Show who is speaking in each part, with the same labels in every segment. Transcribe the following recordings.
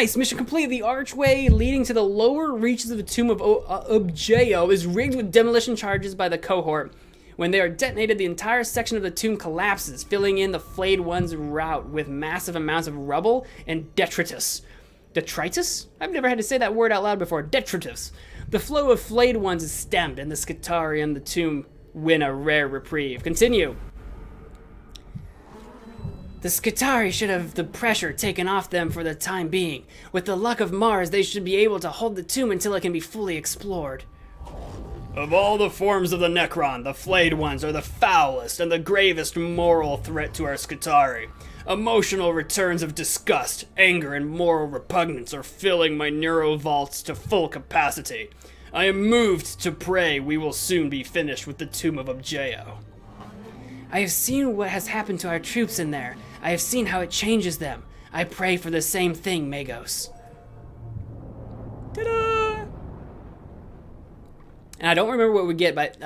Speaker 1: Nice! Mission complete. The archway leading to the lower reaches of the tomb of Objeo is rigged with demolition charges by the cohort. When they are detonated, the entire section of the tomb collapses, filling in the flayed one's route with massive amounts of rubble and detritus. Detritus? I've never had to say that word out loud before. Detritus. The flow of flayed ones is stemmed, and the Skitarii in the tomb win a rare reprieve. Continue. The Skitarii should have the pressure taken off them for the time being. With the luck of Mars, they should be able to hold the tomb until it can be fully explored. Of all the forms of the Necron, the flayed ones are the foulest and the gravest moral threat to our Skitarii. Emotional returns of disgust, anger, and moral repugnance are filling my neural vaults to full capacity. I am moved to pray we will soon be finished with the tomb of Objeo. I have seen what has happened to our troops in there. I have seen how it changes them. I pray for the same thing, Magos. Ta-da! And I don't remember what we get, but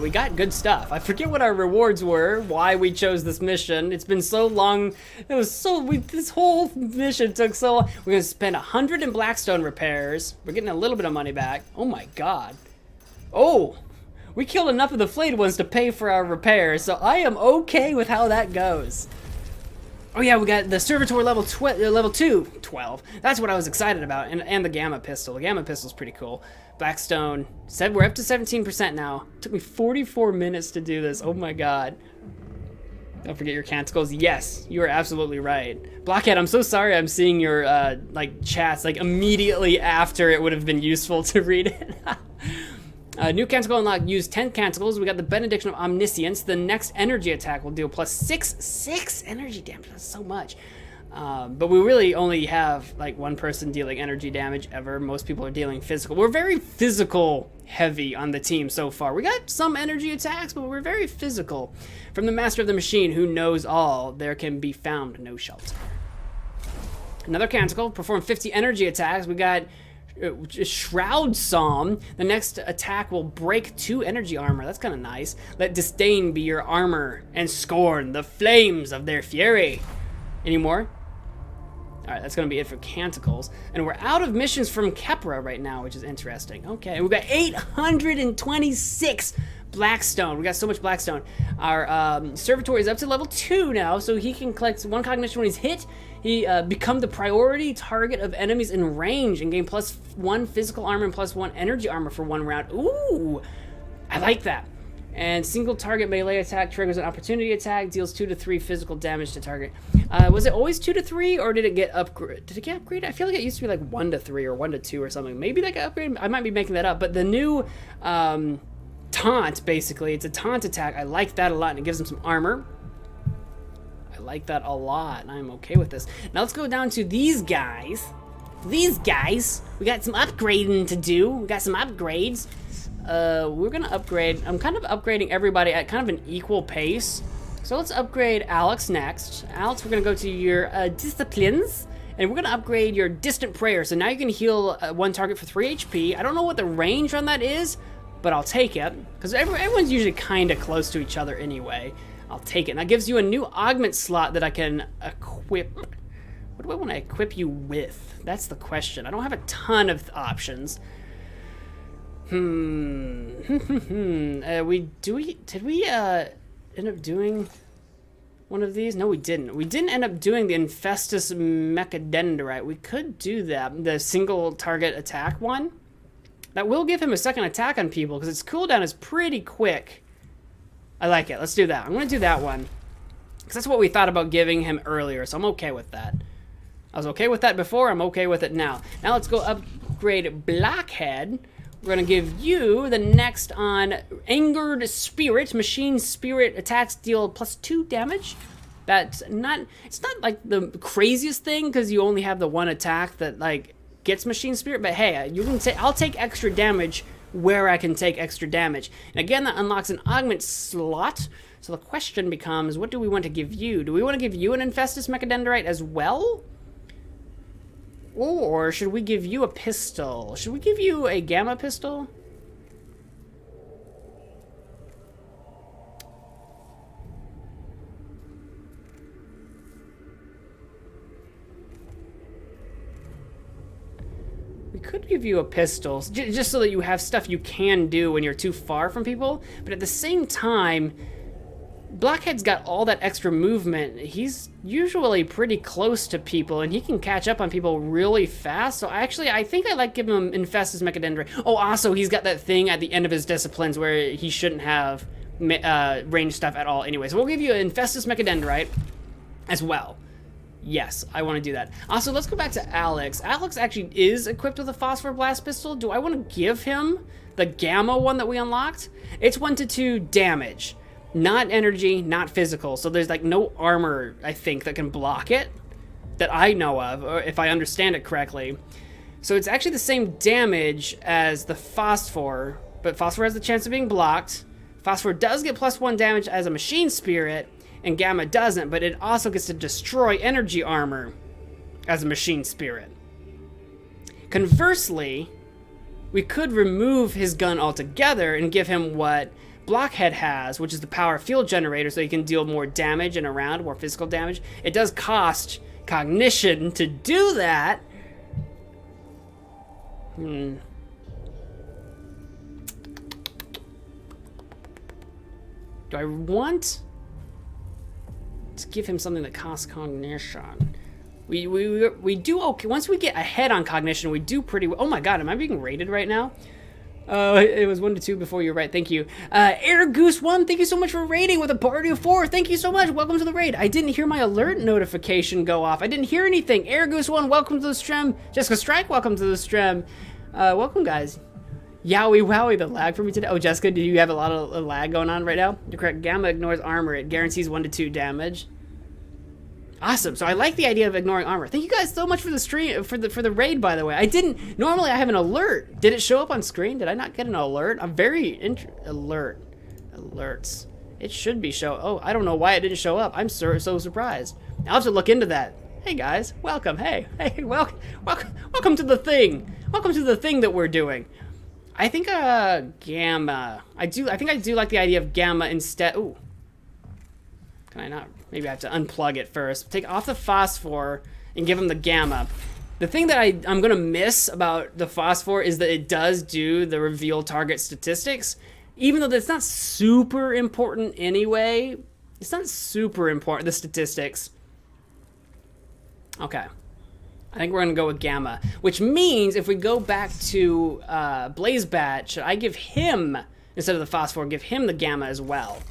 Speaker 1: we got good stuff. I forget what our rewards were, why we chose this mission. It's been so long. It was this whole mission took so long. We're gonna spend 100 in Blackstone repairs. We're getting a little bit of money back. Oh my god. Oh, we killed enough of the flayed ones to pay for our repairs, so I am okay with how that goes. Oh yeah, we got the Servitor level 2, 12. That's what I was excited about, and the Gamma Pistol. The Gamma Pistol's pretty cool. Blackstone, said we're up to 17% now. Took me 44 minutes to do this, oh my god. Don't forget your canticles. Yes, you are absolutely right. Blockhead, I'm so sorry I'm seeing your like chats like immediately after it would have been useful to read it. New canticle unlocked. Use 10 canticles. We got the Benediction of Omniscience. The next energy attack will deal plus 6 energy damage. That's so much. But we really only have like one person dealing energy damage ever. Most people are dealing physical. We're very physical heavy on the team so far. We got some energy attacks, but we're very physical. From the Master of the Machine, who knows all, there can be found no shelter. Another canticle. Perform 50 energy attacks. We got Shroud Psalm. The next attack will break 2 energy armor. That's kind of nice. Let disdain be your armor and scorn the flames of their fury. Any more? Alright, that's going to be it for canticles. And we're out of missions from Kepra right now, which is interesting. Okay, we've got 826 Blackstone. We got so much Blackstone. Our Servitor is up to level 2 now, so he can collect 1 cognition when he's hit. He become the priority target of enemies in range and gain plus 1 physical armor and plus 1 energy armor for 1 round. Ooh, I like that. And single target melee attack triggers an opportunity attack, deals 2 to 3 physical damage to target. Was it always 2 to 3, or did it get upgraded? Did it get upgraded? I feel like it used to be like 1 to 3 or 1 to 2 or something. Maybe that got upgraded. I might be making that up. But the new taunt, basically, it's a taunt attack. I like that a lot, and it gives him some armor. I like that a lot, and I'm okay with this. Now let's go down to these guys. These guys, we got some upgrading to do. We got some upgrades. We're gonna upgrade. I'm kind of upgrading everybody at kind of an equal pace. So let's upgrade Alex next. Alex, we're gonna go to your disciplines, and we're gonna upgrade your distant prayer. So now you can heal 1 target for 3 HP. I don't know what the range on that is, but I'll take it, because everyone's usually kind of close to each other anyway. I'll take it. And that gives you a new augment slot that I can equip. What do I want to equip you with? That's the question. I don't have a ton of options. Did we end up doing one of these? No, we didn't. We didn't end up doing the Infestus Mechadendrite. We could do that, the single target attack one. That will give him a second attack on people, because its cooldown is pretty quick. I like it. Let's do that. I'm going to do that one, because that's what we thought about giving him earlier, so I'm okay with that. I was okay with that before. I'm okay with it now. Now let's go upgrade Blockhead. We're going to give you the next on Angered Spirit. Machine Spirit attacks deal plus 2 damage. That's not, it's not like the craziest thing, because you only have the 1 attack that like gets Machine Spirit, but hey, you can say I'll take extra damage where I can take extra damage. And again, that unlocks an augment slot. So the question becomes, what do we want to give you? Do we want to give you an Infestus Mechadendrite as well? Or should we give you a pistol? Should we give you a Gamma Pistol? could give you a pistol, just so that you have stuff you can do when you're too far from people. But at the same time, Blockhead's got all that extra movement. He's usually pretty close to people, and he can catch up on people really fast. So actually, I think I like giving him Infestus Mechadendrite. Oh, also, he's got that thing at the end of his disciplines where he shouldn't have range stuff at all anyway. So we'll give you an Infestus Mechadendrite as well. Yes, I want to do that. Also, let's go back to Alex. Alex actually is equipped with a Phosphor Blast Pistol. Do I want to give him the Gamma one that we unlocked? It's 1 to 2 damage. Not energy, not physical. So there's like no armor, I think, that can block it that I know of, or if I understand it correctly. So it's actually the same damage as the Phosphor, but Phosphor has the chance of being blocked. Phosphor does get +1 damage as a Machine Spirit, and Gamma doesn't, but it also gets to destroy energy armor as a Machine Spirit. Conversely, we could remove his gun altogether and give him what Blockhead has, which is the power field generator, so he can deal more damage and around, more physical damage. It does cost cognition to do that. Do I want to give him something that costs cognition? We do okay. Once we get ahead on cognition, we do pretty well. Oh my god, am I being rated right now? It was 1 to 2 before, you're right, thank you. Air Goose 1, thank you so much for raiding with a party of 4, thank you so much, welcome to the raid. I didn't hear my alert notification go off, I didn't hear anything. Air Goose 1, welcome to the stream. Jessica Strike, welcome to the stream. Welcome, guys. Yowie wowie, the lag for me today. Oh, Jessica, do you have a lot of lag going on right now? You're correct, Gamma ignores armor, it guarantees 1 to 2 damage. Awesome. So I like the idea of ignoring armor. Thank you guys so much for the stream, for the raid, by the way. I didn't normally I have an alert. Did it show up on screen? Did I not get an alert? I'm very alerts. It should be Oh, I don't know why it didn't show up. I'm so surprised. I'll have to look into that. Hey guys, welcome. Hey, welcome to the thing. Welcome to the thing that we're doing. I think Gamma. I think I do like the idea of Gamma instead. Ooh. Can I not? Maybe I have to unplug it first. Take off the Phosphor and give him the Gamma. The thing that I'm going to miss about the Phosphor is that it does do the reveal target statistics. Even though that's not super important anyway. It's not super important, the statistics. Okay. I think we're going to go with Gamma. Which means if we go back to Blazebat, should I give him, instead of the Phosphor, give him the Gamma as well?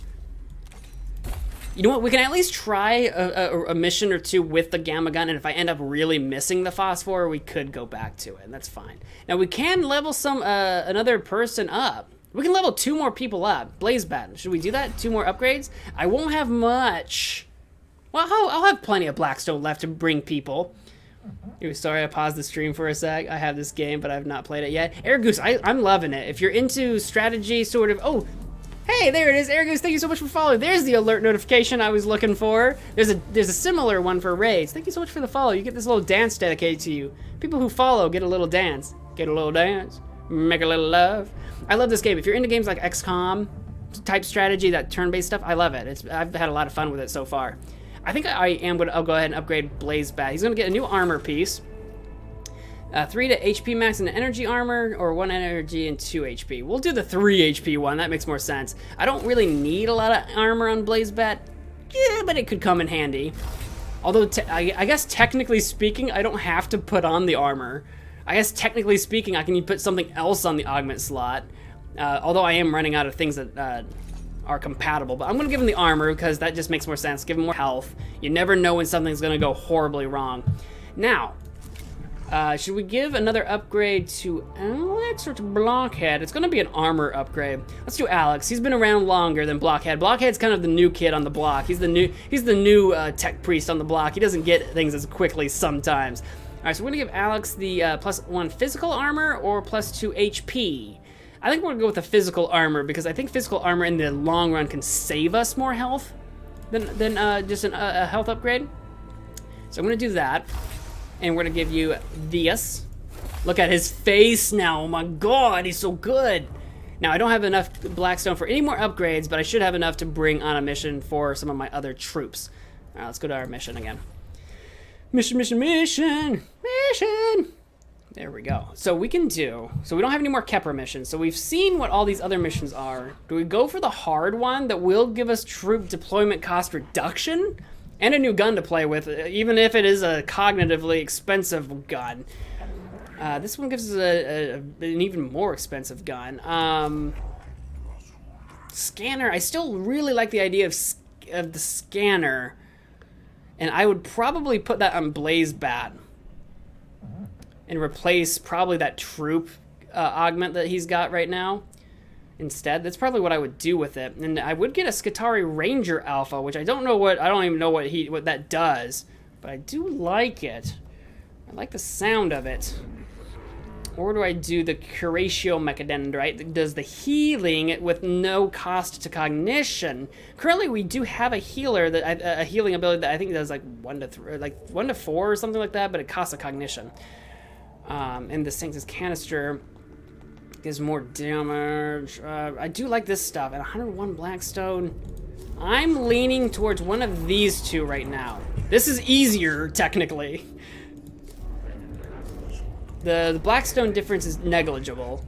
Speaker 1: You know what, we can at least try a mission or two with the Gamma gun, and if I end up really missing the Phosphor, we could go back to it, and that's fine. Now, we can level another person up. We can level 2 more people up. Blazebat, should we do that? 2 more upgrades? I won't have much. Well, I'll have plenty of Blackstone left to bring people. Ooh, sorry, I paused the stream for a sec. I have this game, but I've not played it yet. Air Goose, I'm loving it. If you're into strategy, sort of... Oh! Hey, there it is, Air Goose, thank you so much for following. There's the alert notification I was looking for. There's a similar one for raids. Thank you so much for the follow. You get this little dance dedicated to you. People who follow get a little dance. Get a little dance. Make a little love. I love this game. If you're into games like XCOM, type strategy, that turn-based stuff, I love it. I've had a lot of fun with it so far. I think I'll go ahead and upgrade Blazebat. He's gonna get a new armor piece. 3 to HP max and energy armor, or 1 energy and 2 HP. We'll do the 3 HP one, that makes more sense. I don't really need a lot of armor on Blazebat, yeah, but it could come in handy. Although, I guess technically speaking, I don't have to put on the armor. I guess technically speaking, I can put something else on the augment slot. Although I am running out of things that are compatible. But I'm gonna give him the armor, because that just makes more sense. Give him more health. You never know when something's gonna go horribly wrong. Now, should we give another upgrade to Alex or to Blockhead? It's going to be an armor upgrade. Let's do Alex. He's been around longer than Blockhead. Blockhead's kind of the new kid on the block. He's the new tech priest on the block. He doesn't get things as quickly sometimes. All right, so we're going to give Alex the +1 physical armor or +2 HP. I think we're going to go with the physical armor because I think physical armor in the long run can save us more health than just a health upgrade. So I'm going to do that. And we're gonna give you this. Look at his face now, oh my god, he's so good. Now, I don't have enough Blackstone for any more upgrades, but I should have enough to bring on a mission for some of my other troops. All right, let's go to our mission again. Mission. There we go. So we can do... So we don't have any more Kepler missions. So we've seen what all these other missions are. Do we go for the hard one that will give us troop deployment cost reduction? And a new gun to play with, even if it is a cognitively expensive gun. This one gives us an even more expensive gun. Scanner. I still really like the idea of the scanner. And I would probably put that on Blaze Bat. And replace probably that troop augment that he's got right now instead. That's probably what I would do with it. And I would get a Skitarii Ranger Alpha, which I don't even know what that does, but I do like it. I like the sound of it. Or do I do the Curatio Mechadendrite that does the healing with no cost to cognition? Currently, we do have a healer a healing ability that I think does like 1 to 4 or something like that, but it costs a cognition. And the Sanctus Canister gives more damage. I do like this stuff. And 101 Blackstone. I'm leaning towards one of these two right now. This is easier, technically. The Blackstone difference is negligible.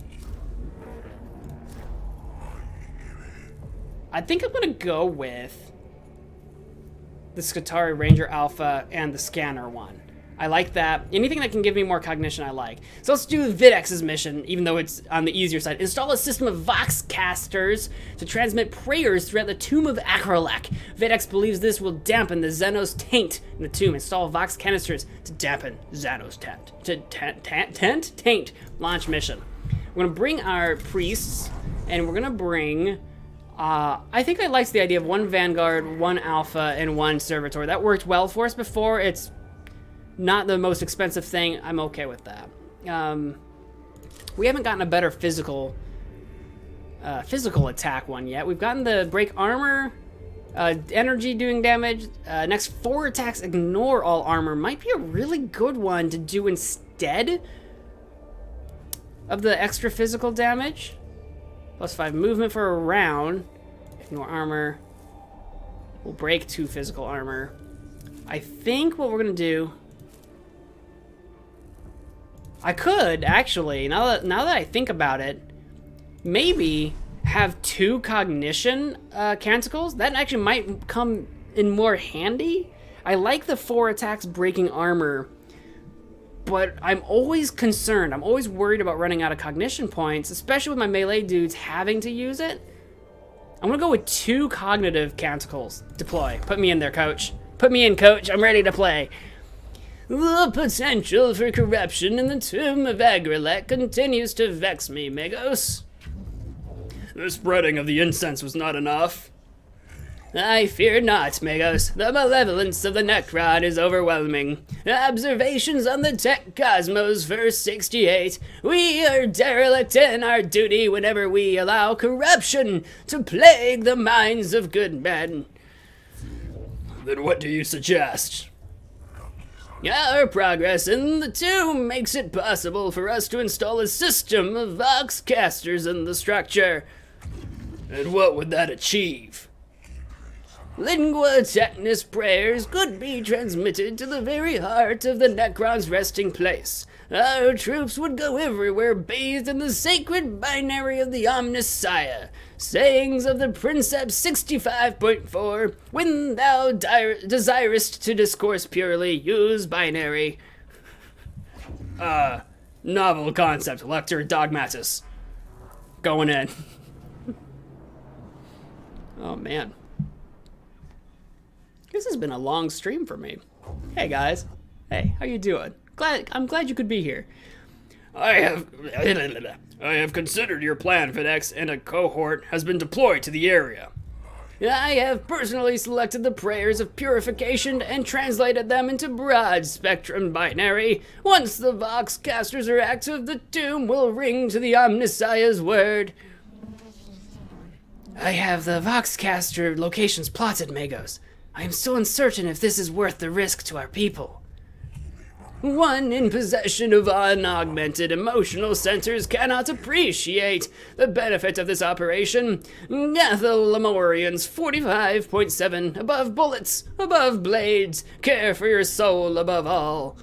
Speaker 1: I think I'm going to go with the Skitarii Ranger Alpha and the Scanner one. I like that. Anything that can give me more cognition, I like. So let's do Videx's mission, even though it's on the easier side. Install a system of Voxcasters to transmit prayers throughout the tomb of Acrolak. Videx believes this will dampen the Xenos taint in the tomb. Install Vox canisters to dampen Xenos taint. Launch mission. We're going to bring our priests, and we're going to bring... I think I liked the idea of 1 Vanguard, 1 Alpha, and 1 Servitor. That worked well for us before. It's not the most expensive thing. I'm okay with that. We haven't gotten a better physical attack one yet. We've gotten the break armor, energy doing damage. Next 4 attacks ignore all armor. Might be a really good one to do instead of the extra physical damage. +5 movement for a round. Ignore armor. We'll break 2 physical armor. I think what we're gonna do... I could, actually, now that I think about it, maybe have 2 cognition canticles. That actually might come in more handy. I like the 4 attacks breaking armor, but I'm always concerned. I'm always worried about running out of cognition points, especially with my melee dudes having to use it. I'm gonna go with 2 cognitive canticles. Deploy. Put me in there, coach. Put me in, coach. I'm ready to play. The potential for corruption in the tomb of Agrelek continues to vex me, Magos. The spreading of the incense was not enough. I fear not, Magos. The malevolence of the Necron is overwhelming. Observations on the Tech Cosmos, verse 68. We are derelict in our duty whenever we allow corruption to plague the minds of good men. Then what do you suggest? Our progress in the tomb makes it possible for us to install a system of Voxcasters in the structure. And what would that achieve? Lingua Technis prayers could be transmitted to the very heart of the Necron's resting place. Our troops would go everywhere bathed in the sacred binary of the Omnissiah. Sayings of the Princeps 65.4, when thou desirest to discourse purely, use binary. Novel concept, Lector Dogmatus. Going in. Oh, man. This has been a long stream for me. Hey, guys. Hey, how you doing? I'm glad you could be here. I have considered your plan, Videx, and a cohort has been deployed to the area. I have personally selected the prayers of purification and translated them into broad spectrum binary. Once the Voxcasters are active, the tomb will ring to the Omnissiah's word. I have the Voxcaster locations plotted, Magos. I am still uncertain if this is worth the risk to our people. One in possession of unaugmented emotional centers cannot appreciate the benefit of this operation. Gathel Lemurians 45.7, above bullets, above blades, care for your soul above all.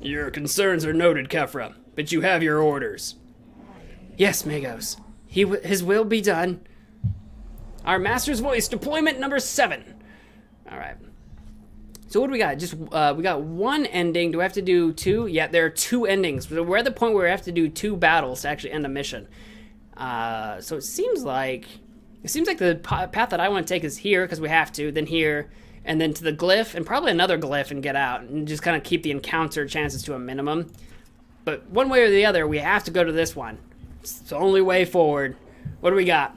Speaker 1: Your concerns are noted, Kefra, but you have your orders. Yes, Magos. His will be done. Our master's voice, deployment number 7. All right. So what do we got? Just we got one ending. Do we have to do 2? Yeah, there are 2 endings. We're at the point where we have to do 2 battles to actually end the mission. So it seems like the path that I want to take is here because we have to, then here, and then to the glyph, and probably another glyph and get out, and just kind of keep the encounter chances to a minimum. But one way or the other, we have to go to this one. It's the only way forward. What do we got?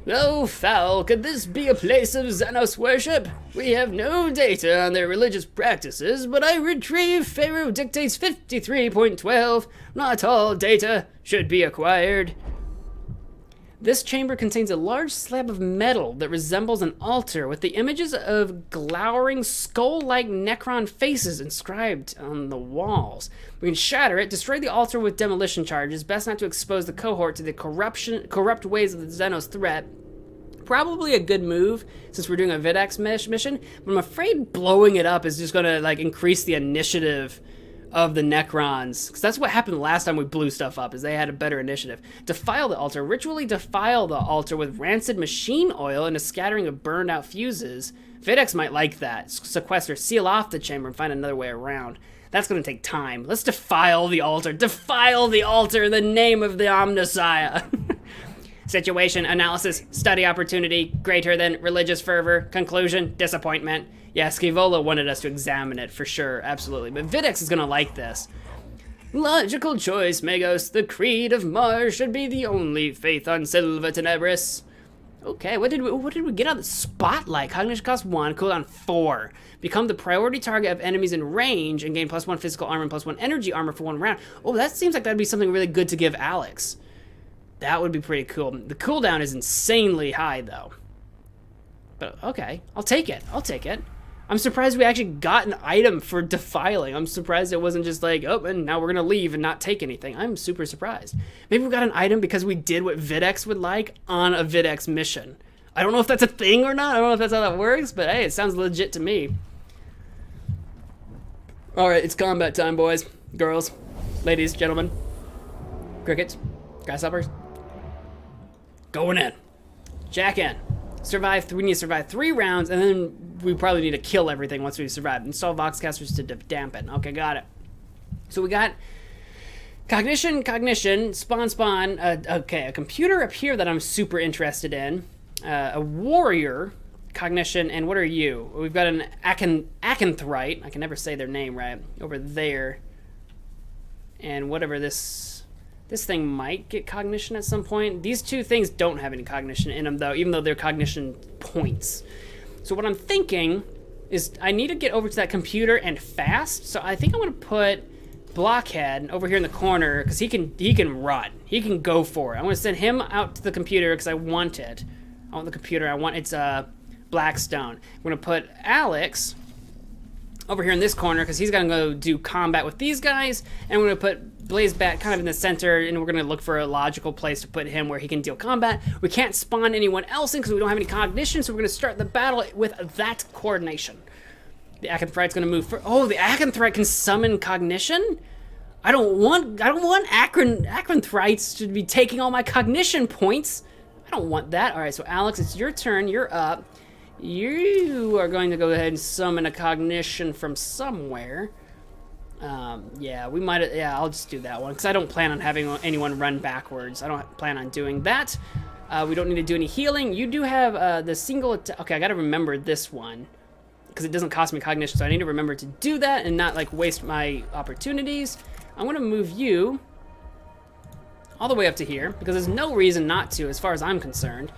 Speaker 1: Oh, foul, could this be a place of Xenos worship? We have no data on their religious practices, but I retrieve Pharaoh Dictates 53.12. Not all data should be acquired. This chamber contains a large slab of metal that resembles an altar with the images of glowering skull-like Necron faces inscribed on the walls. We can shatter it, destroy the altar with demolition charges, best not to expose the cohort to the corrupt ways of the Xenos threat. Probably a good move since we're doing a Videx mission, but I'm afraid blowing it up is just gonna like increase the initiative of the Necrons, because that's what happened last time we blew stuff up, is they had a better initiative. Defile the altar. Ritually defile the altar with rancid machine oil and a scattering of burned out fuses. Videx might like that. Sequester. Seal off the chamber and find another way around. That's going to take time. Let's defile the altar. Defile the altar in the name of the Omnissiah. Situation, analysis, study opportunity, greater than religious fervor, conclusion, disappointment. Yeah, Scaevola wanted us to examine it for sure, absolutely. But Videx is gonna like this. Logical choice, Magos. The creed of Mars should be the only faith on Silva Tenebris. Okay, what did we get on the spotlight? Cognition cost 1, cooldown 4. Become the priority target of enemies in range and gain +1 physical armor and +1 energy armor for 1 round. Oh, that seems like that'd be something really good to give Alex. That would be pretty cool. The cooldown is insanely high, though. But, okay. I'll take it. I'll take it. I'm surprised we actually got an item for defiling. I'm surprised it wasn't just like, oh, and now we're going to leave and not take anything. I'm super surprised. Maybe we got an item because we did what Videx would like on a Videx mission. I don't know if that's a thing or not. I don't know if that's how that works, but hey, it sounds legit to me. Alright, it's combat time, boys, girls, ladies, gentlemen, crickets, grasshoppers. Going in. Jack in. We need to survive 3 rounds, and then we probably need to kill everything once we survive. Install Voxcasters to dampen. Okay, got it. So we got cognition, spawn. Okay, a computer up here that I'm super interested in. A warrior, cognition, and what are you? We've got an Acanthrite. I can never say their name right. Over there. And whatever this thing might get cognition at some point. These 2 things don't have any cognition in them, though, even though they're cognition points. So what I'm thinking is I need to get over to that computer and fast. So I think I'm going to put Blockhead over here in the corner because he can run. He can go for it. I'm going to send him out to the computer because I want it. I want the computer. I want its Blackstone. I'm going to put Alex over here in this corner because he's going to go do combat with these guys. And we're going to put Blazebat kind of in the center, and we're going to look for a logical place to put him where he can deal combat. We can't spawn anyone else in because we don't have any cognition, so we're going to start the battle with that coordination. The Acanthrite's going to move for. Oh, the Acanthrite can summon cognition? I don't want Acanthrites to be taking all my cognition points. I don't want that. All right, so Alex, it's your turn. You're up. You are going to go ahead and summon a cognition from somewhere. Yeah, I'll just do that one because I don't plan on having anyone run backwards. I don't plan on doing that. We don't need to do any healing. You do have the single attack. Okay, I gotta remember this one because it doesn't cost me cognition, so I need to remember to do that and not like waste my opportunities. I'm gonna move you all the way up to here because there's no reason not to as far as I'm concerned.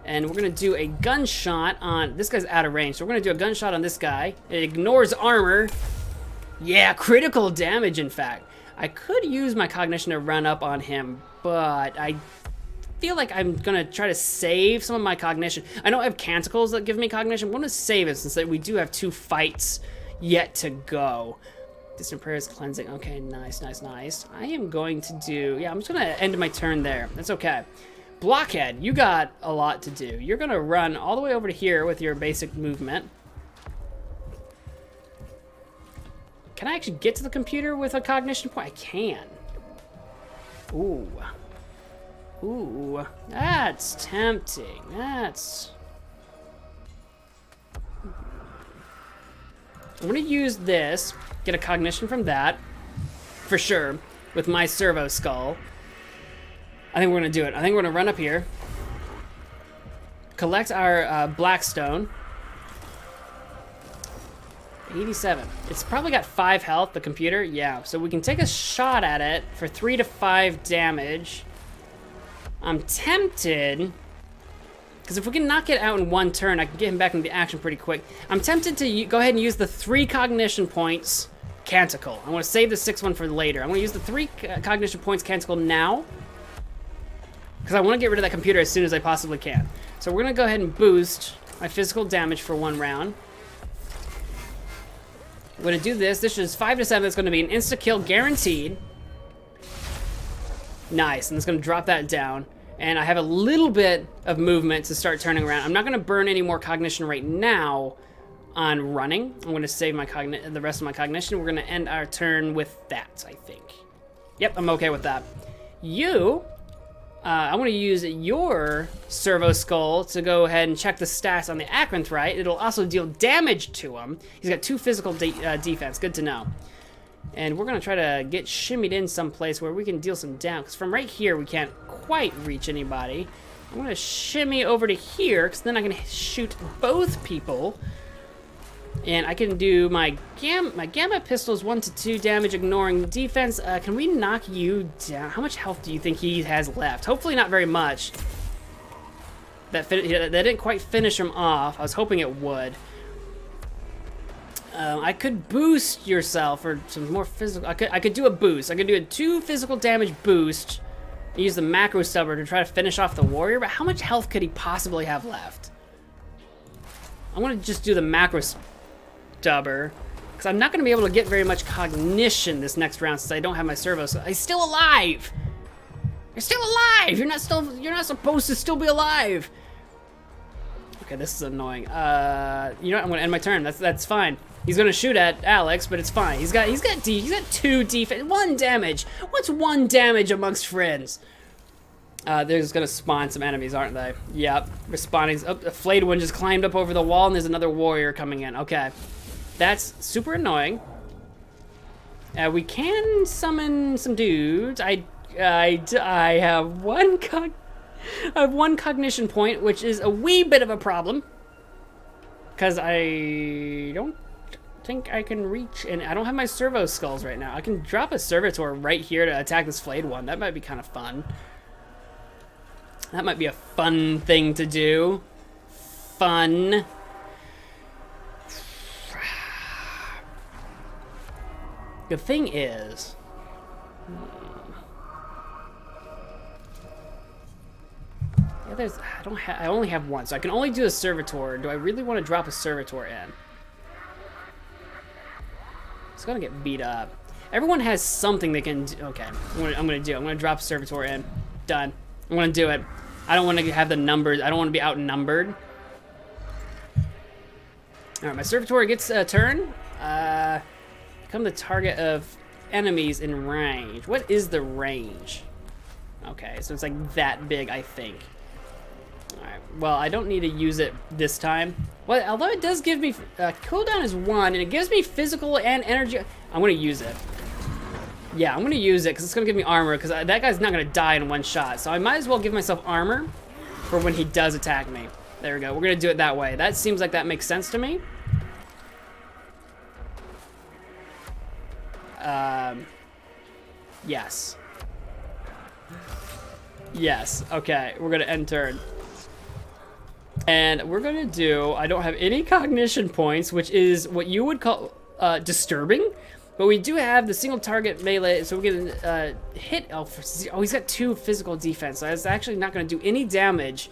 Speaker 1: And we're going to do a gunshot on... This guy's out of range, so we're going to do a gunshot on this guy. It ignores armor. Yeah, critical damage, in fact. I could use my cognition to run up on him, but I feel like I'm going to try to save some of my cognition. I know I have canticles that give me cognition. I'm going to save it since we do have 2 fights yet to go. Distant Prayers cleansing. Okay, nice. I am going to do... Yeah, I'm just going to end my turn there. That's okay. Blockhead, you got a lot to do. You're going to run all the way over to here with your basic movement. Can I actually get to the computer with a cognition point? I can. Ooh. Ooh. That's tempting. That's... I'm gonna use this, get a cognition from that, for sure, with my servo skull. I think we're gonna do it. I think we're gonna run up here, collect our Blackstone. 87. It's probably got 5 health, the computer. Yeah, so we can take a shot at it for 3 to 5 damage. I'm tempted, because if we can knock it out in 1 turn, I can get him back into the action pretty quick. I'm tempted to go ahead and use the 3 cognition points Canticle. I want to save the 6th one for later. I'm going to use the 3 cognition points Canticle now, because I want to get rid of that computer as soon as I possibly can. So we're going to go ahead and boost my physical damage for 1 round. I'm going to do this. This is 5 to 7. It's going to be an insta-kill guaranteed. Nice, and it's going to drop that down. And I have a little bit of movement to start turning around. I'm not going to burn any more cognition right now on running. I'm going to save my the rest of my cognition. We're going to end our turn with that, I think. Yep, I'm okay with that. You... I want to use your servo skull to go ahead and check the stats on the Acranthrite. It'll also deal damage to him. He's got 2 physical defense. Good to know. And we're going to try to get shimmied in someplace where we can deal some damage. Because from right here, we can't quite reach anybody. I'm going to shimmy over to here, because then I can shoot both people. And I can do my gamma pistol's 1 to 2 damage, ignoring defense. Can we knock you down? How much health do you think he has left? Hopefully not very much. That didn't quite finish him off. I was hoping it would. I could boost yourself for some more physical. I could do a boost. I could do a 2 physical damage boost. Use the macro stubber to try to finish off the warrior. But how much health could he possibly have left? I'm gonna just do the macro stubber, because I'm not going to be able to get very much cognition this next round since I don't have my servo. So he's still alive. You're still alive. You're not supposed to still be alive. Okay, this is annoying. You know what? I'm going to end my turn. That's fine. He's going to shoot at Alex, but it's fine. He's got 2 defense, 1 damage. What's 1 damage amongst friends? They're just gonna spawn some enemies, aren't they? Yep, respawning. Oh, a flayed one just climbed up over the wall, and there's another warrior coming in. Okay, that's super annoying. We can summon some dudes. I have one cognition point, which is a wee bit of a problem, because I don't think I can reach, and I don't have my servo skulls right now. I can drop a servitor right here to attack this flayed one. That might be kind of fun. That might be a fun thing to do. Fun. The thing is... Yeah, I only have 1, so I can only do a servitor. Do I really want to drop a servitor in? It's gonna get beat up. Everyone has something they can do. Okay, I'm gonna drop a servitor in. Done. I'm gonna do it. I don't want to have the numbers. I don't want to be outnumbered. All right, my servitor gets a turn. Become the target of enemies in range. What is the range? Okay, so it's like that big, I think. All right. Well, I don't need to use it this time. Well, although it does give me cooldown is 1, and it gives me physical and energy. I'm gonna use it. Yeah, I'm gonna use it because it's gonna give me armor, because that guy's not gonna die in 1 shot. So I might as well give myself armor for when he does attack me. There we go. We're gonna do it that way. That seems like that makes sense to me. Yes. Yes. Okay, we're gonna end turn. And we're gonna do, I don't have any cognition points, which is what you would call disturbing. But we do have the single target melee, so we can hit. Oh, he's got 2 physical defense. So it's actually not going to do any damage.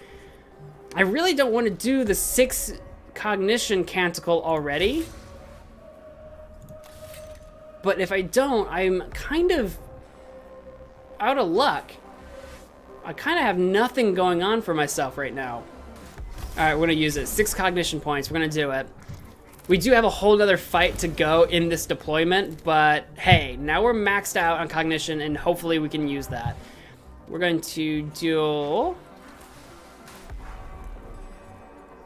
Speaker 1: I really don't want to do the 6 cognition canticle already. But if I don't, I'm kind of out of luck. I kind of have nothing going on for myself right now. All right, we're going to use it. 6 cognition points. We're going to do it. We do have a whole nother fight to go in this deployment, but hey, now we're maxed out on cognition, and hopefully we can use that. We're going to do...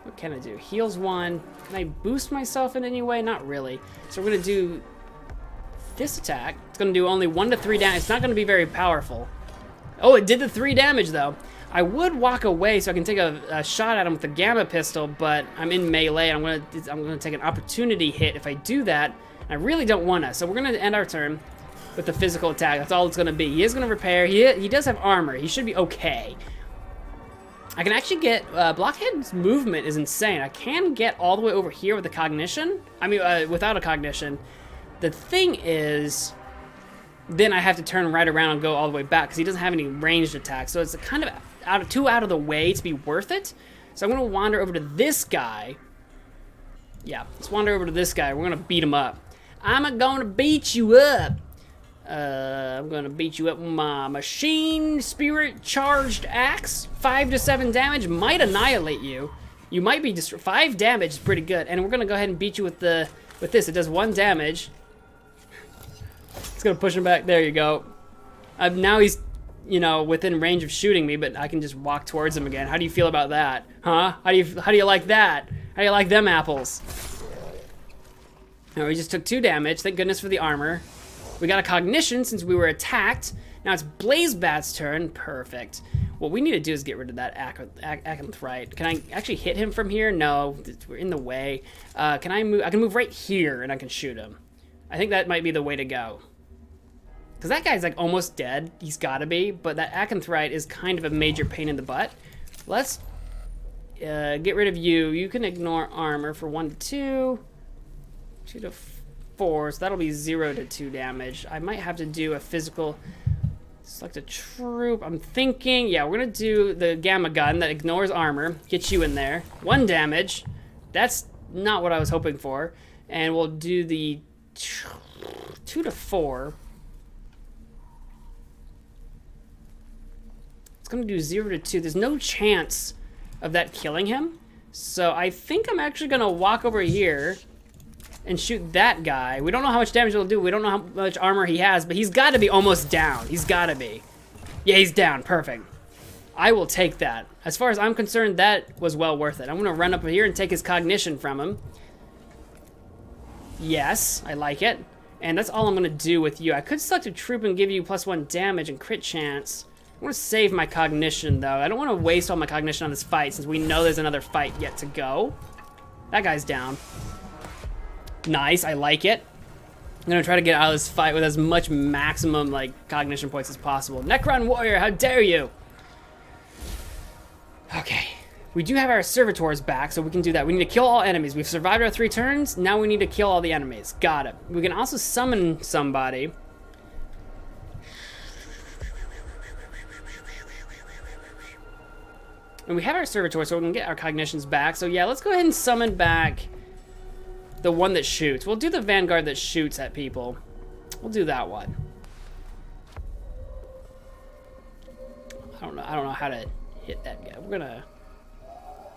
Speaker 1: What can I do? Heals 1. Can I boost myself in any way? Not really. So we're going to do this attack. It's going to do only 1 to 3 damage. It's not going to be very powerful. Oh, it did the 3 damage, though. I would walk away so I can take a shot at him with the gamma pistol, but I'm in melee, and I'm gonna take an opportunity hit if I do that. I really don't wanna, so we're gonna end our turn with the physical attack. That's all it's gonna be. He is gonna repair. He does have armor. He should be okay. I can actually get Blockhead's movement is insane. I can get all the way over here with the cognition. I mean, without a cognition. The thing is, then I have to turn right around and go all the way back because he doesn't have any ranged attacks. So it's kind of too out of the way to be worth it. So I'm gonna wander over to this guy. Yeah, let's wander over to this guy. We're gonna beat him up. I'm gonna beat you up. I'm gonna beat you up with my machine spirit charged axe. 5 to 7 damage might annihilate you. You might be just 5 damage is pretty good. And we're gonna go ahead and beat you with this. It does 1 damage. It's gonna push him back. There you go. Now he's, you know, within range of shooting me, but I can just walk towards him again. How do you feel about that? Huh? How do you like that? How do you like them apples? Now we just took 2 damage. Thank goodness for the armor. We got a cognition since we were attacked. Now it's Blazebat's turn. Perfect. What we need to do is get rid of that Acanthrite. Can I actually hit him from here? No, we're in the way. Can I move? I can move right here and I can shoot him. I think that might be the way to go. Because that guy's like almost dead. He's gotta be. But that Acanthrite is kind of a major pain in the butt. Let's get rid of you. You can ignore armor for 1 to 2. 2 to 4. So that'll be 0 to 2 damage. I might have to do a physical... Select a troop. I'm thinking... Yeah, we're gonna do the gamma gun that ignores armor. Get you in there. 1 damage. That's not what I was hoping for. And we'll do the 2 to 4. It's gonna do 0 to 2. There's no chance of that killing him. So I think I'm actually gonna walk over here and shoot that guy. We don't know how much damage it'll do. We don't know how much armor he has, but he's gotta be almost down. He's gotta be. Yeah, he's down, perfect. I will take that. As far as I'm concerned, that was well worth it. I'm gonna run up here and take his cognition from him. Yes, I like it. And that's all I'm gonna do with you. I could select a troop and give you +1 damage and crit chance. I want to save my cognition, though. I don't want to waste all my cognition on this fight, since we know there's another fight yet to go. That guy's down. Nice, I like it. I'm going to try to get out of this fight with as much maximum, like, cognition points as possible. Necron Warrior, how dare you! Okay. We do have our servitors back, so we can do that. We need to kill all enemies. We've survived our 3 turns. Now we need to kill all the enemies. Got it. We can also summon somebody. And we have our servitor, so we can get our cognitions back. So yeah, let's go ahead and summon back the one that shoots. We'll do the vanguard that shoots at people. We'll do that one. I don't know how to hit that guy.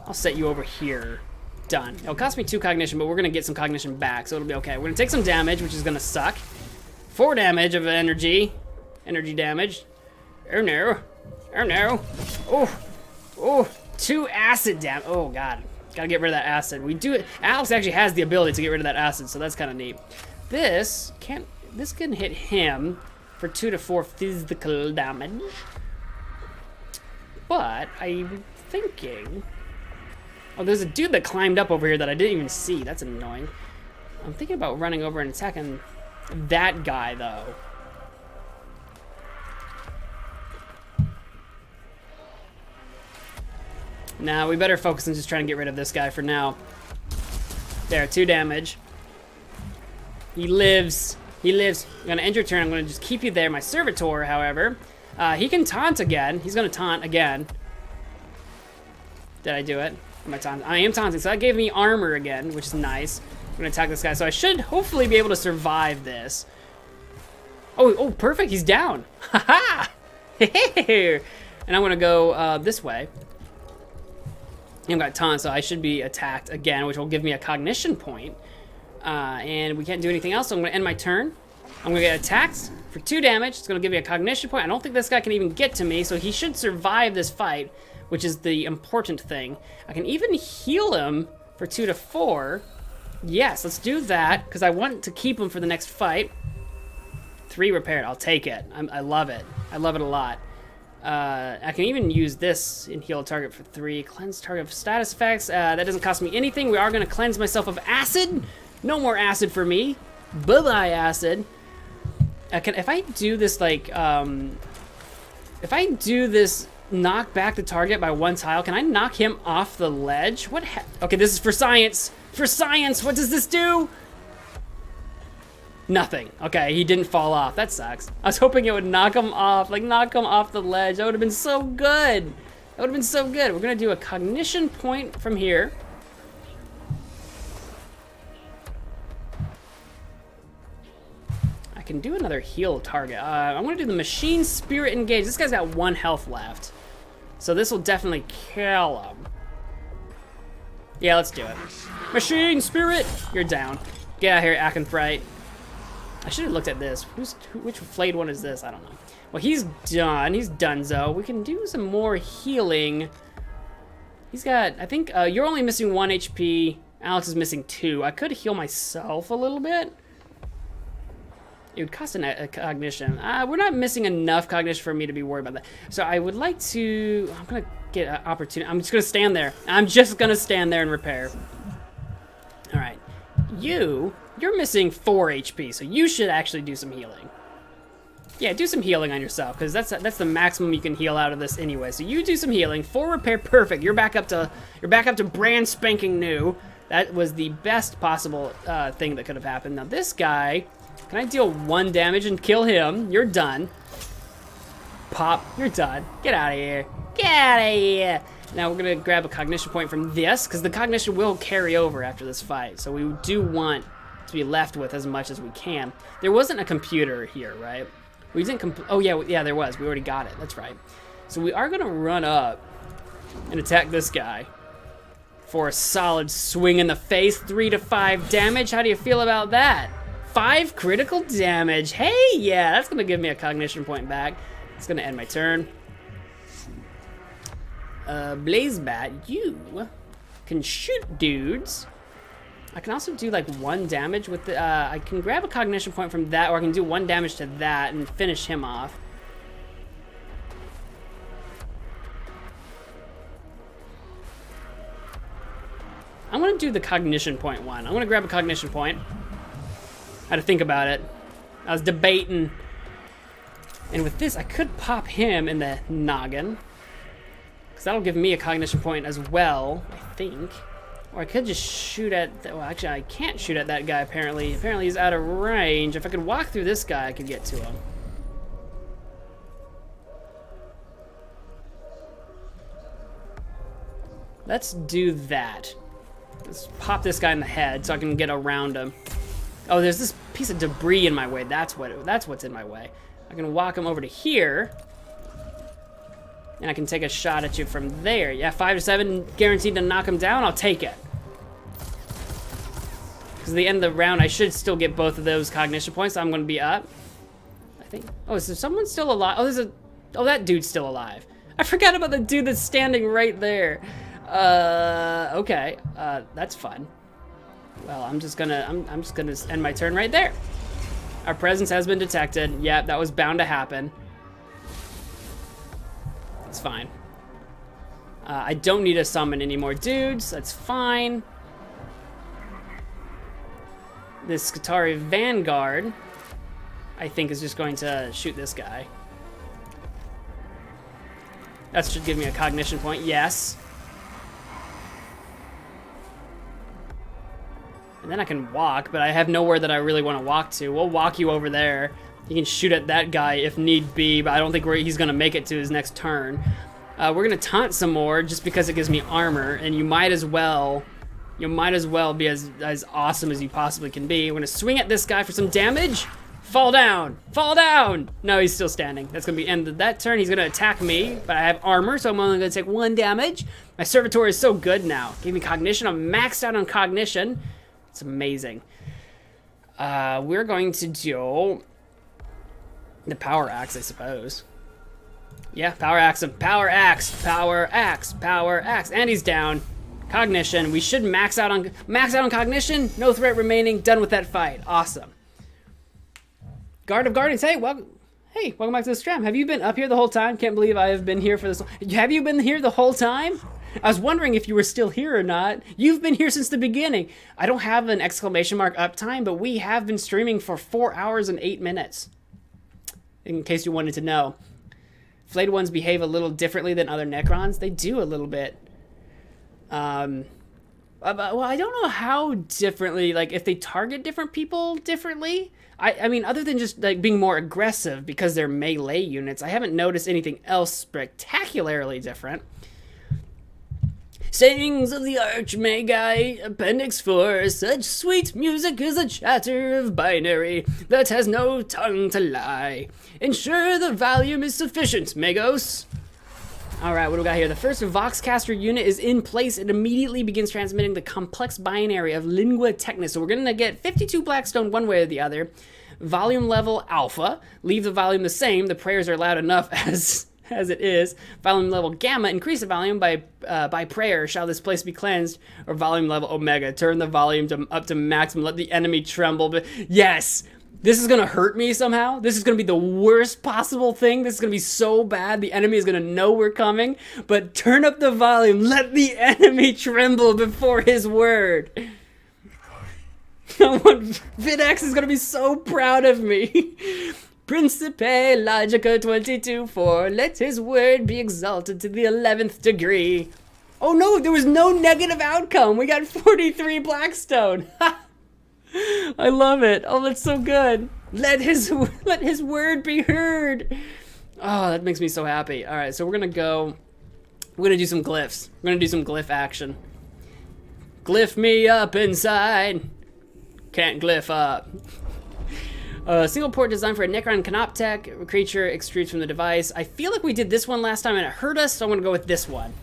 Speaker 1: I'll set you over here. Done. It'll cost me 2 cognition, but we're gonna get some cognition back, so it'll be okay. We're gonna take some damage, which is gonna suck. 4 damage of energy damage. Oh no. Oh no. Oh. Oh, 2 acid damage. Oh god, gotta get rid of that acid. We do it. Alex actually has the ability to get rid of that acid, so that's kind of neat. This can hit him for 2 to 4 physical damage. But I'm thinking, oh, there's a dude that climbed up over here that I didn't even see. That's annoying. I'm thinking about running over and attacking that guy though. Nah, we better focus on just trying to get rid of this guy for now. There, 2 damage. He lives. He lives. I'm gonna end your turn. I'm gonna just keep you there. My servitor, however, he can taunt again. He's gonna taunt again. Did I do it? Am I taunting? I am taunting, so that gave me armor again, which is nice. I'm gonna attack this guy, so I should hopefully be able to survive this. Oh, perfect. He's down. Haha. And I'm gonna go this way. I've got taunt, so I should be attacked again, which will give me a cognition point. And we can't do anything else, so I'm gonna end my turn. I'm gonna get attacked for 2 damage. It's gonna give me a cognition point. I don't think this guy can even get to me, so he should survive this fight, which is the important thing. I can even heal him for 2 to 4. Yes, let's do that, because I want to keep him for the next fight. 3 repaired, I'll take it. I love it. I love it a lot. I can even use this and heal a target for 3. Cleanse target of status effects. That doesn't cost me anything. We are going to cleanse myself of acid. No more acid for me. Bye-bye, acid. If I do this, like, if I do this knock back the target by 1 tile, can I knock him off the ledge? Okay, this is for science. For science, what does this do? Nothing. Okay, he didn't fall off. That sucks. I was hoping it would knock him off, like knock him off the ledge. That would have been so good. That would have been so good. We're gonna do a cognition point from here. I can do another heal target. I'm gonna do the machine spirit engage. This guy's got 1 health left, so this will definitely kill him. Yeah, let's do it. Machine spirit, you're down. Get out of here, Akenfrite. I should have looked at this. Which flayed one is this? I don't know. Well, he's done. He's donezo. We can do some more healing. He's got, I think, you're only missing 1 HP. Alex is missing 2. I could heal myself a little bit. It would cost a cognition. We're not missing enough cognition for me to be worried about that. So I would like to, I'm gonna get an opportunity. I'm just gonna stand there. I'm just gonna stand there and repair. All right, you're missing 4 HP, so you should actually do some healing. Yeah, do some healing on yourself, because that's the maximum you can heal out of this anyway. So you do some healing. 4 repair, perfect. You're back up to brand spanking new. That was the best possible thing that could have happened. Now this guy, can I deal 1 damage and kill him? You're done. Pop, you're done. Get out of here. Get out of here. Now we're gonna grab a cognition point from this, because the cognition will carry over after this fight. So we do want to be left with as much as we can. There wasn't a computer here, right? We didn't oh yeah, there was. We already got it, that's right. So we are gonna run up and attack this guy for a solid swing in the face, 3 to 5 damage. How do you feel about that? 5 critical damage. Hey, yeah, that's gonna give me a cognition point back. It's gonna end my turn. Blazebat, you can shoot dudes. I can also do like 1 damage with the, I can grab a cognition point from that, or I can do 1 damage to that and finish him off. I'm gonna do the cognition point one. I'm gonna grab a cognition point. I had to think about it. I was debating. And with this, I could pop him in the noggin, because that'll give me a cognition point as well, I think. Or I could just shoot at, well actually I can't shoot at that guy apparently. Apparently he's out of range. If I could walk through this guy, I could get to him. Let's do that. Let's pop this guy in the head so I can get around him. Oh, there's this piece of debris in my way. That's what's in my way. I can walk him over to here. And I can take a shot at you from there. Yeah, 5 to 7, guaranteed to knock him down. I'll take it. Because at the end of the round, I should still get both of those cognition points. So I'm going to be up. I think. Oh, is there someone still alive? Oh, oh, that dude's still alive. I forgot about the dude that's standing right there. Okay. That's fun. Well, I'm just gonna end my turn right there. Our presence has been detected. Yeah, that was bound to happen. It's fine. I don't need to summon any more dudes. That's fine. This Skitarii Vanguard, I think, is just going to shoot this guy. That should give me a cognition point. Yes. And then I can walk, but I have nowhere that I really want to walk to. We'll walk you over there. You can shoot at that guy if need be, but I don't think he's going to make it to his next turn. We're going to taunt some more just because it gives me armor, and you might as well be as awesome as you possibly can be. We're going to swing at this guy for some damage. Fall down! Fall down! No, he's still standing. That's going to be end of that turn. He's going to attack me, but I have armor, so I'm only going to take 1 damage. My Servitor is so good now. Give me cognition. I'm maxed out on cognition. It's amazing. We're going to do the power axe, I suppose. Yeah, power axe, power axe, power axe, power axe, and he's down. Cognition. We should max out on cognition. No threat remaining. Done with that fight. Awesome. Guard of Guardians. Hey, welcome back to the stream. Have you been up here the whole time? Can't believe I have been here for this. Have you been here the whole time? I was wondering if you were still here or not. You've been here since the beginning. I don't have an exclamation mark uptime, but we have been streaming for 4 hours and 8 minutes. In case you wanted to know. Flayed ones behave a little differently than other Necrons. They do a little bit. Well, I don't know how differently, like, if they target different people differently. I mean, other than just, like, being more aggressive because they're melee units, I haven't noticed anything else spectacularly different. Sayings of the Archmagi, Appendix 4, such sweet music is a chatter of binary that has no tongue to lie. Ensure the volume is sufficient, Magos. Alright, what do we got here? The first Voxcaster unit is in place. It immediately begins transmitting the complex binary of Lingua Technis. So we're going to get 52 Blackstone one way or the other. Volume level alpha. Leave the volume the same. The prayers are loud enough as it is. Volume level gamma. Increase the volume by prayer. Shall this place be cleansed? Or volume level omega. Turn the volume up to maximum. Let the enemy tremble. But yes! This is going to hurt me somehow. This is going to be the worst possible thing. This is going to be so bad. The enemy is going to know we're coming. But turn up the volume. Let the enemy tremble before his word. VidX is going to be so proud of me. Principe Logica 22-4. Let his word be exalted to the 11th degree. Oh no, there was no negative outcome. We got 43 Blackstone. I love it. Oh, that's so good. Let his word be heard. Oh, that makes me so happy. All right, so we're gonna do some glyphs. We're gonna do some glyph action. Glyph me up inside. Can't glyph up. Single port designed for a Necron Canoptech. Creature extrudes from the device. I feel like we did this one last time and it hurt us, so I'm gonna go with this one.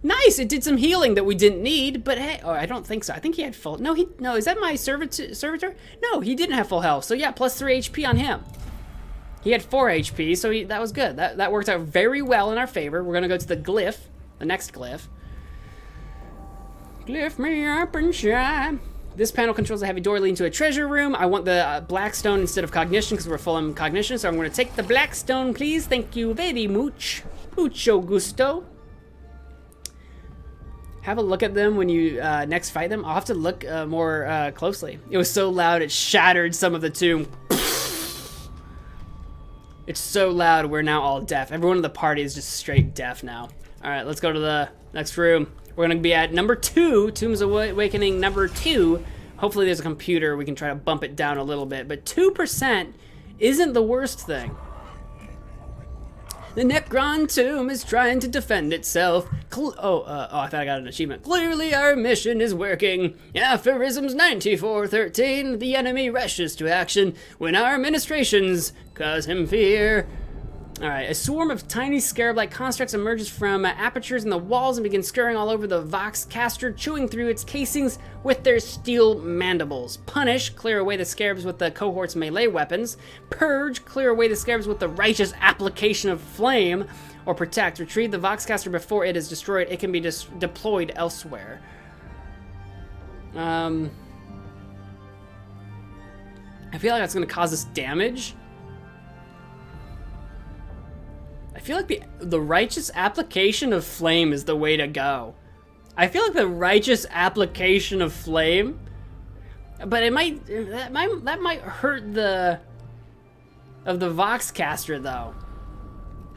Speaker 1: Nice, it did some healing that we didn't need, but hey, oh, I don't think so. I think he had full, no, is that my servitor? No, he didn't have full health, so yeah, plus 3 HP on him. He had 4 HP, so that was good. That worked out very well in our favor. We're gonna go to the glyph, the next glyph. Glyph me up and shine. This panel controls a heavy door leading to a treasure room. I want the Blackstone instead of Cognition because we're full on Cognition, so I'm gonna take the Blackstone, please. Thank you very much. Mucho gusto. Have a look at them when you next fight them. I'll have to look more closely. It was so loud it shattered some of the tomb. It's so loud we're now all deaf. Everyone in the party is just straight deaf now. All right, let's go to the next room. We're gonna be at number 2, Tombs Awakening number 2. Hopefully there's a computer, we can try to bump it down a little bit, but 2% isn't the worst thing. The Necron tomb is trying to defend itself. I thought I got an achievement. Clearly our mission is working. Aphorisms 9413. The enemy rushes to action when our administrations cause him fear. Alright, a swarm of tiny scarab-like constructs emerges from apertures in the walls and begins scurrying all over the Voxcaster, chewing through its casings with their steel mandibles. Punish, clear away the scarabs with the cohort's melee weapons. Purge, clear away the scarabs with the righteous application of flame. Or protect, retrieve the Voxcaster before it is destroyed. It can be deployed elsewhere. I feel like that's going to cause us damage. I feel like the righteous application of flame is the way to go. I feel like the righteous application of flame, but that might hurt the Voxcaster though.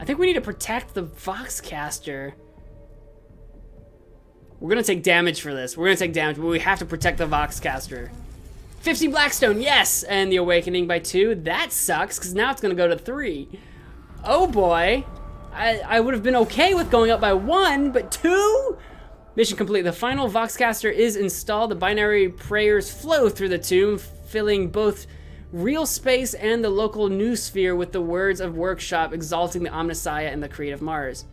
Speaker 1: I think we need to protect the Voxcaster. We're gonna take damage for this. We're gonna take damage, but we have to protect the Voxcaster. 50 Blackstone, yes, and the Awakening by 2. That sucks because now it's gonna go to 3. Oh boy, I would have been okay with going up by 1, but 2? Mission complete. The final Voxcaster is installed. The binary prayers flow through the tomb, filling both real space and the local noosphere with the words of workshop, exalting the Omnissiah and the creative Mars.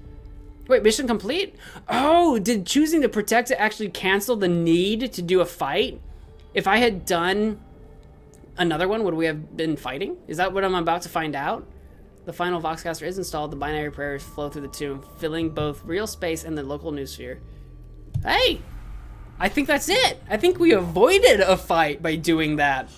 Speaker 1: Wait, mission complete? Oh, did choosing to protect it actually cancel the need to do a fight? If I had done Another one? Would we have been fighting? Is that what I'm about to find out? The final Voxcaster is installed. The binary prayers flow through the tomb, filling both real space and the local noosphere. Hey! I think that's it! I think we avoided a fight by doing that.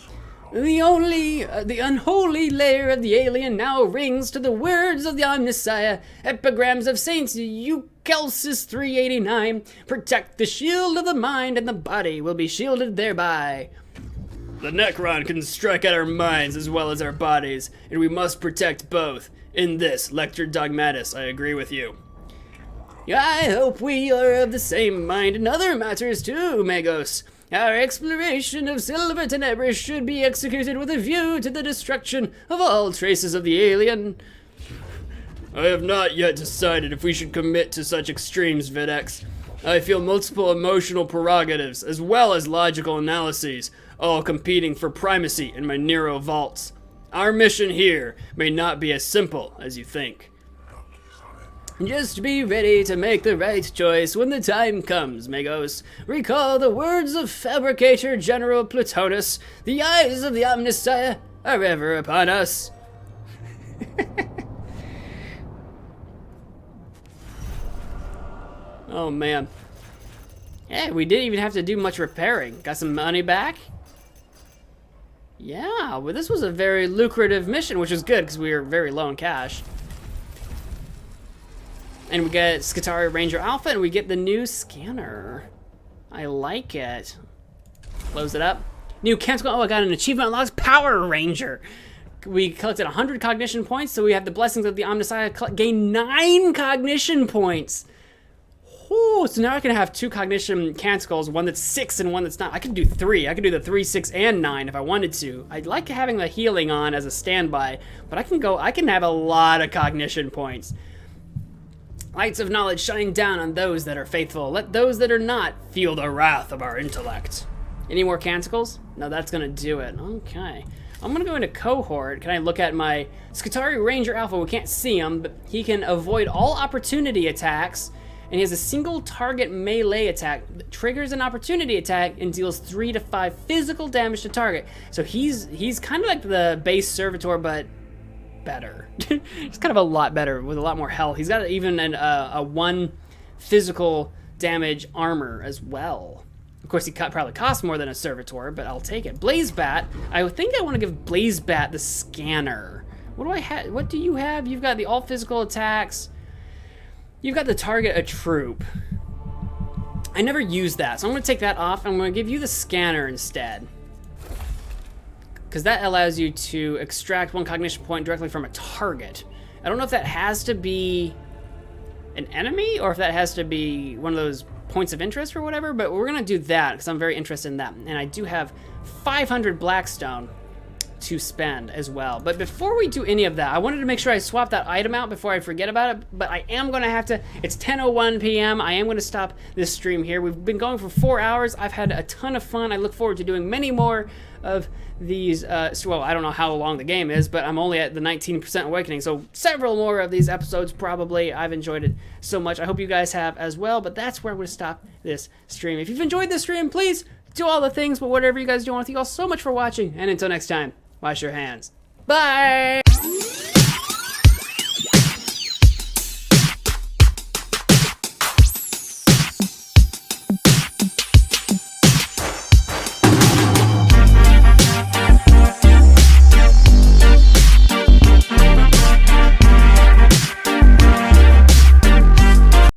Speaker 1: The unholy lair of the alien now rings to the words of the Omnissiah. Epigrams of Saints Eucalcis 389. Protect the shield of the mind, and the body will be shielded thereby. The Necron can strike at our minds as well as our bodies, and we must protect both. In this, Lector Dogmatus, I agree with you. I hope we are of the same mind in other matters too, Magos. Our exploration of Silver Tenebris should be executed with a view to the destruction of all traces of the alien. I have not yet decided if we should commit to such extremes, Videx. I feel multiple emotional prerogatives, as well as logical analyses, all competing for primacy in my Nero vaults. Our mission here may not be as simple as you think. Just be ready to make the right choice when the time comes, Magos. Recall the words of Fabricator General Plutonus. The eyes of the Omnissiah are ever upon us. Oh, man. Yeah, we didn't even have to do much repairing. Got some money back? Yeah, well, this was a very lucrative mission, which is good because we were very low in cash. And we get Skitarii Ranger Alpha, and we get the new scanner. I like it. Close it up. New Canticle. Oh, I got an achievement unlocked. Power Ranger. We collected 100 cognition points, so we have the blessings of the Omnissiah. Gain 9 cognition points. Ooh, so now I can have 2 cognition canticles, one that's 6 and one that's not. I could do 3. I could do the 3, 6, and 9 if I wanted to. I'd like having the healing on as a standby, but I can have a lot of cognition points. Lights of knowledge shining down on those that are faithful. Let those that are not feel the wrath of our intellect. Any more canticles? No, that's gonna do it. Okay. I'm gonna go into cohort. Can I look at my Skitarii Ranger Alpha? We can't see him, but he can avoid all opportunity attacks, and he has a single target melee attack that triggers an opportunity attack and deals 3 to 5 physical damage to target. So he's kind of like the base servitor, but better. It's kind of a lot better with a lot more health. He's got even a 1 physical damage armor as well. Of course, he probably costs more than a servitor, but I'll take it. Blazebat. I think I want to give Blazebat the scanner. What do I have? What do you have? You've got the all physical attacks. You've got the target a troop. I never used that, so I'm going to take that off. I'm going to give you the scanner instead, because that allows you to extract 1 cognition point directly from a target. I don't know if that has to be an enemy or if that has to be one of those points of interest or whatever, but we're gonna do that because I'm very interested in that. And I do have 500 Blackstone to spend as well. But before we do any of that, I wanted to make sure I swap that item out before I forget about it, but I am gonna have to. It's 10:01 p.m. I am gonna stop this stream here. We've been going for 4 hours. I've had a ton of fun. I look forward to doing many more of these, well, I don't know how long the game is, but I'm only at the 19% awakening, so several more of these episodes probably. I've enjoyed it so much. I hope you guys have as well, but that's where we're going to stop this stream. If you've enjoyed this stream, please do all the things, but whatever you guys do, I want to thank you all so much for watching, and until next time, wash your hands. Bye!